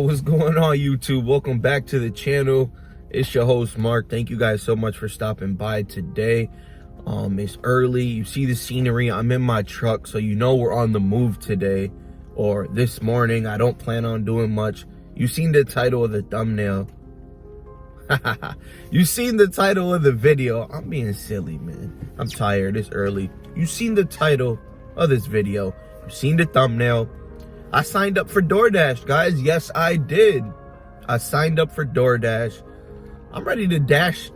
What's going on, YouTube? Welcome back to the channel. It's your host, Mark. Thank you guys so much for stopping by today. It's early. You see the scenery. I'm in my truck, so you know we're on the move today or this morning. I don't plan on doing much. You've seen the title of the thumbnail. You've seen the title of the video. I'm being silly, man. I'm tired. It's early. You've seen the title of this video. You've seen the thumbnail. I signed up for DoorDash, guys. Yes, I did. I signed up for DoorDash. I'm ready to dash.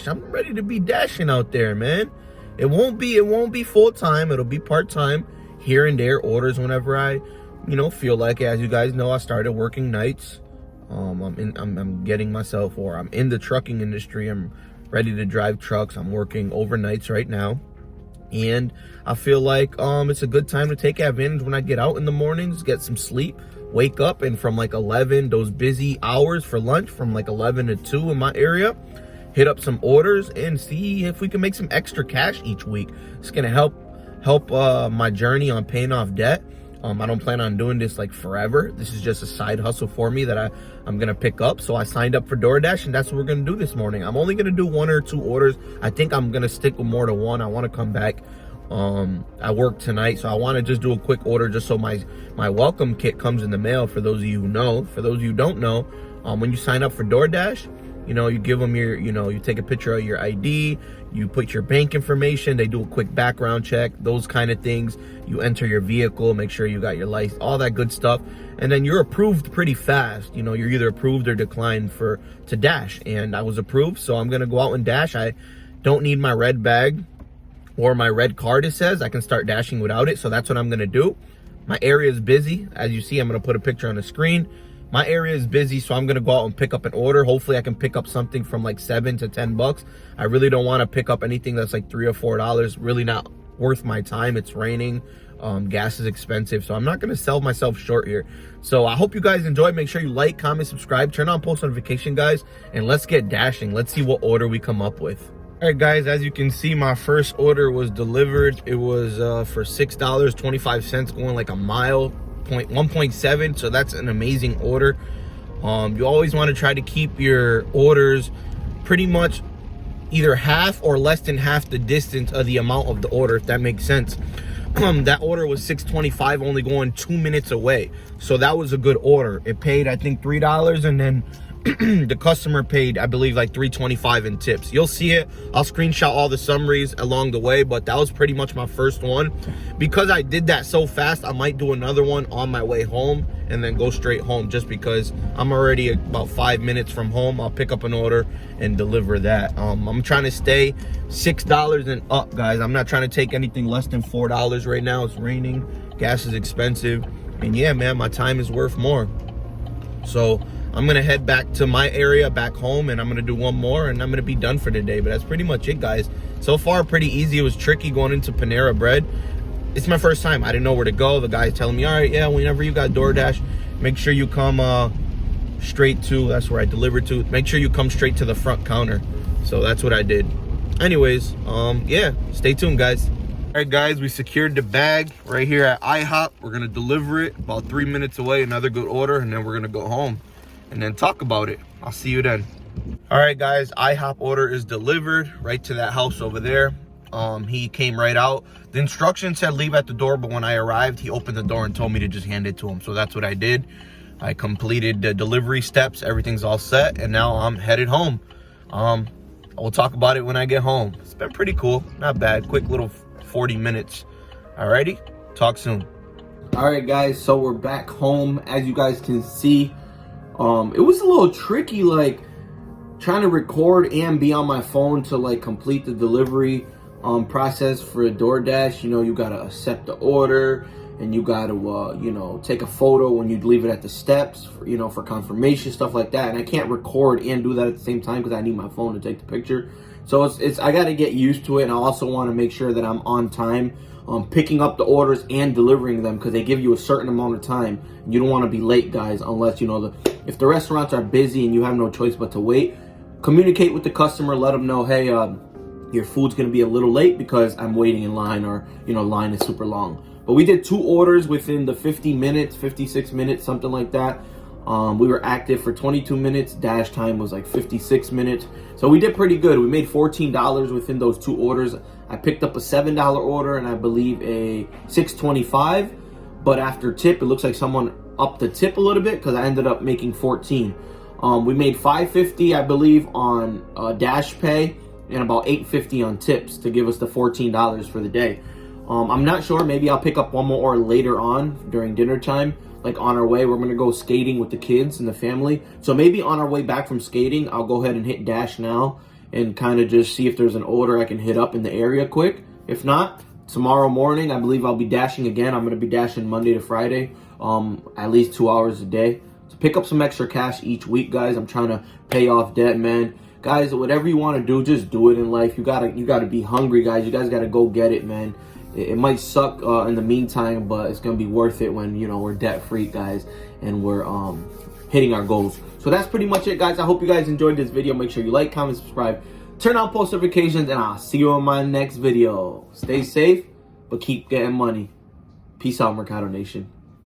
I'm ready to be dashing out there, man. It won't be full time. It'll be part time, here and there, orders whenever I, feel like it. As you guys know, I started working nights. I'm getting myself, or I'm in the trucking industry. I'm ready to drive trucks. I'm working overnights right now. And I feel like it's a good time to take advantage when I get out in the mornings, get some sleep, wake up, and from like 11, those busy hours for lunch, from like 11 to 2 in my area, hit up some orders and see if we can make some extra cash each week. It's gonna help my journey on paying off debt. I don't plan on doing this like forever. This is just a side hustle for me that I'm gonna pick up. So I signed up for DoorDash, and that's what we're gonna do this morning. I'm only gonna do 1 or 2 orders. I think I'm gonna stick with more to 1. I want to come back. I work tonight, so I want to just do a quick order just so my welcome kit comes in the mail. For those of you who know, for those of you who don't know, when you sign up for DoorDash, you give them your, you take a picture of your ID, you put your bank information, they do a quick background check, those kind of things. You enter your vehicle, make sure you got your license, all that good stuff, and then you're approved pretty fast. You're either approved or declined to dash, and I was approved, so I'm gonna go out and dash. I don't need my red bag or my red card, it says. I can start dashing without it, so that's what I'm gonna do. My area is busy. As you see, I'm gonna put a picture on the screen. My area is busy, so I'm gonna go out and pick up an order. Hopefully I can pick up something from like $7 to $10. I really don't wanna pick up anything that's like $3 or $4. Really not worth my time. It's raining, gas is expensive, so I'm not gonna sell myself short here. So I hope you guys enjoy. Make sure you like, comment, subscribe, turn on post notification, guys, and let's get dashing. Let's see what order we come up with. All right, guys, as you can see, my first order was delivered. It was for $6.25, going like a mile, 1.7, so that's an amazing order. You always want to try to keep your orders pretty much either half or less than half the distance of the amount of the order, if that makes sense. That order was $6.25, only going 2 minutes away, so that was a good order. It paid, I think, $3, and then the customer paid, I believe, like $3.25 in tips. You'll see it. I'll screenshot all the summaries along the way, but that was pretty much my first one. Because I did that so fast, I might do another one on my way home and then go straight home, just because I'm already about 5 minutes from home. I'll pick up an order and deliver that. I'm trying to stay $6 and up, guys. I'm not trying to take anything less than $4 right now. It's raining, gas is expensive, and yeah, man, my time is worth more. So I'm gonna head back to my area, back home, and I'm gonna do 1 more, and I'm gonna be done for today. But that's pretty much it, guys. So far, pretty easy. It was tricky going into Panera Bread. It's my first time. I didn't know where to go. The guy's telling me, all right, yeah, whenever you got DoorDash, make sure you come straight to, that's where I delivered to. Make sure you come straight to the front counter. So that's what I did. Anyways, yeah, stay tuned, guys. All right, guys, we secured the bag right here at IHOP. We're gonna deliver it about 3 minutes away. Another good order, and then we're gonna go home and then talk about it. I'll see you then. All right, guys, IHOP order is delivered right to that house over there. He came right out. The instructions said leave at the door, but when I arrived, he opened the door and told me to just hand it to him. So that's what I did. I completed the delivery steps. Everything's all set, and now I'm headed home. We'll talk about it when I get home. It's been pretty cool, not bad. Quick little 40 minutes. Alrighty, talk soon. All right, guys, so we're back home. As you guys can see, it was a little tricky, like trying to record and be on my phone to like complete the delivery process for DoorDash. You gotta accept the order, and you gotta take a photo when you leave it at the steps for, for confirmation, stuff like that. And I can't record and do that at the same time because I need my phone to take the picture. So it's I gotta get used to it, and I also want to make sure that I'm on time picking up the orders and delivering them, because they give you a certain amount of time. You don't want to be late, guys, unless if the restaurants are busy and you have no choice but to wait. Communicate with the customer, let them know, hey, your food's gonna be a little late because I'm waiting in line, or line is super long. But we did 2 orders within the 50 minutes, 56 minutes, something like that. We were active for 22 minutes. Dash time was like 56 minutes. So we did pretty good. We made $14 within those 2 orders. I picked up a $7 order and I believe a $6.25. But after tip, it looks like someone upped the tip a little bit because I ended up making 14. We made $5.50, I believe, on Dash Pay and about $8.50 on tips to give us the $14 for the day. I'm not sure. Maybe I'll pick up one more order later on during dinner time. Like on our way, we're going to go skating with the kids and the family. So maybe on our way back from skating, I'll go ahead and hit Dash now and kind of just see if there's an order I can hit up in the area quick. If not, tomorrow morning, I believe I'll be dashing again. I'm going to be dashing Monday to Friday, at least 2 hours a day. So pick up some extra cash each week, guys. I'm trying to pay off debt, man. Guys, whatever you want to do, just do it in life. You gotta be hungry, guys. You guys gotta go get it, man. It might suck in the meantime, but it's gonna be worth it when, you know, we're debt free, guys, and we're hitting our goals. So that's pretty much it, guys. I hope you guys enjoyed this video. Make sure you like, comment, subscribe, turn on post notifications, and I'll see you on my next video. Stay safe, but keep getting money. Peace out, Mercado Nation.